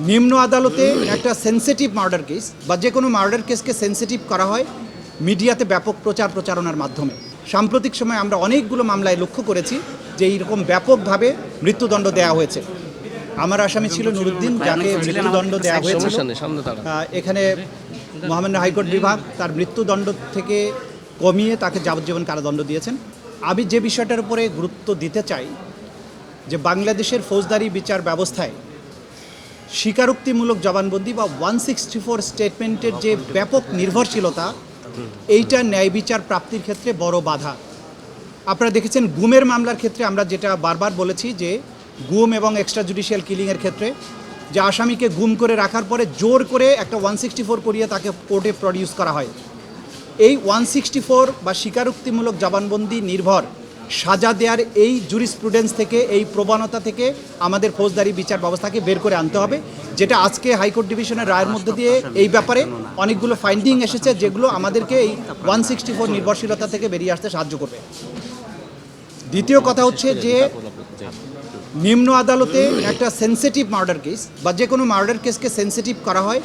নিম্ন আদালতে একটা সেন্সিটিভ মার্ডার কেস বা যে কোনো মার্ডার কেসকে সেন্সিটিভ করা হয় মিডিয়াতে ব্যাপক প্রচারণার মাধ্যমে। সাম্প্রতিক সময়ে আমরা অনেকগুলো মামলায় লক্ষ্য করেছি যে এইরকম ব্যাপকভাবে মৃত্যুদণ্ড দেওয়া হয়েছে। আমার আসামি ছিল নুরুদ্দিন, যাকে মৃত্যুদণ্ড দেওয়া হয়েছিল। এখানে মহামান্য হাইকোর্ট বিভাগ তার মৃত্যুদণ্ড থেকে কমিয়ে তাকে যাবজ্জীবন কারাদণ্ড দিয়েছেন। আমি যে বিষয়টার উপরে গুরুত্ব দিতে চাই যে বাংলাদেশের ফৌজদারি বিচার ব্যবস্থায় স্বীকারোক্তিমূলক জবানবন্দি বা 164 স্টেটমেন্টের যে ব্যাপক নির্ভরশীলতা, এইটা ন্যায় বিচার প্রাপ্তির ক্ষেত্রে বড় বাধা। আপনারা দেখেছেন গুমের মামলার ক্ষেত্রে আমরা যেটা বারবার বলেছি যে গুম এবং এক্সট্রা জুডিশিয়াল কিলিংয়ের ক্ষেত্রে যে আসামিকে গুম করে রাখার পরে জোর করে একটা 164 করিয়ে তাকে কোর্টে প্রডিউস করা হয়। এই 164 বা স্বীকারোক্তিমূলক জবানবন্দি নির্ভর সাজা দেওয়ার এই জুরিসপ্রুডেন্স থেকে, এই প্রবণতা থেকে আমাদের ফৌজদারি বিচার ব্যবস্থাকে বের করে আনতে হবে, যেটা আজকে হাইকোর্ট ডিভিশনের রায়ের মধ্যে দিয়ে এই ব্যাপারে অনেকগুলো ফাইন্ডিং এসেছে, যেগুলো আমাদেরকে এই 164 নির্ভরশীলতা থেকে বেরিয়ে আসতে সাহায্য করবে। দ্বিতীয় কথা হচ্ছে যে নিম্ন আদালতে একটা সেন্সিটিভ মার্ডার কেস বা যে কোনো মার্ডার কেসকে সেন্সিটিভ করা হয়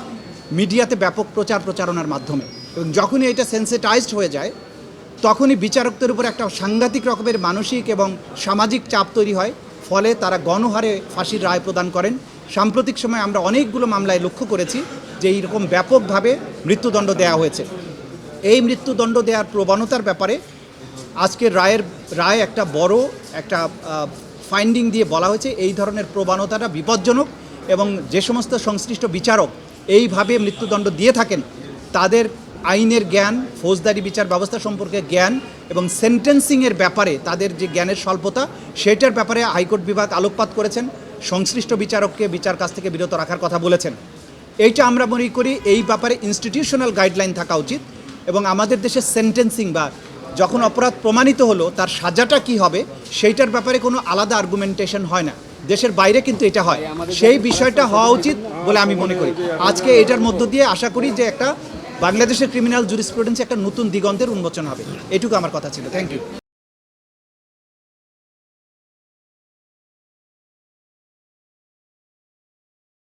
মিডিয়াতে ব্যাপক প্রচারণার মাধ্যমে, এবং যখনই এটা সেন্সিটাইজড হয়ে যায় তখনই বিচারকদের উপর একটা সাংঘাতিক রকমের মানসিক এবং সামাজিক চাপ তৈরি হয়, ফলে তারা গণহারে ফাঁসির রায় প্রদান করেন। সাম্প্রতিক সময়ে আমরা অনেকগুলো মামলায় লক্ষ্য করেছি যে এইরকম ব্যাপকভাবে মৃত্যুদণ্ড দেওয়া হয়েছে। এই মৃত্যুদণ্ড দেওয়ার প্রবণতার ব্যাপারে আজকের রায় একটা বড় একটা ফাইন্ডিং দিয়ে বলা হয়েছে এই ধরনের প্রবণতাটা বিপজ্জনক, এবং যে সমস্ত সংশ্লিষ্ট বিচারক এইভাবে মৃত্যুদণ্ড দিয়ে থাকেন তাদের আইনের জ্ঞান, ফৌজদারি বিচার ব্যবস্থা সম্পর্কে জ্ঞান এবং সেন্টেন্সিংয়ের ব্যাপারে তাদের যে জ্ঞানের স্বল্পতা, সেটার ব্যাপারে হাইকোর্ট বিভাগ আলোকপাত করেছেন। সংশ্লিষ্ট বিচারককে বিচার কাজ থেকে বিরত রাখার কথা বলেছেন। এইটা আমরা মনে করি এই ব্যাপারে ইনস্টিটিউশনাল গাইডলাইন থাকা উচিত, এবং আমাদের দেশে সেন্টেন্সিং বা যখন অপরাধ প্রমাণিত হলো তার সাজাটা কি হবে সেইটার ব্যাপারে কোনো আলাদা আর্গুমেন্টেশন হয় না। দেশের বাইরে কিন্তু এটা হয়, সেই বিষয়টা হওয়া উচিত বলে আমি মনে করি। আজকে এটার মধ্য দিয়ে আশা করি যে একটা বাংলাদেশের ক্রিমিনাল জুরিসপ্রুডেন্সে একটা নতুন দিগন্তের উন্মোচন হবে। এটুকু আমার কথা ছিল। Thank you.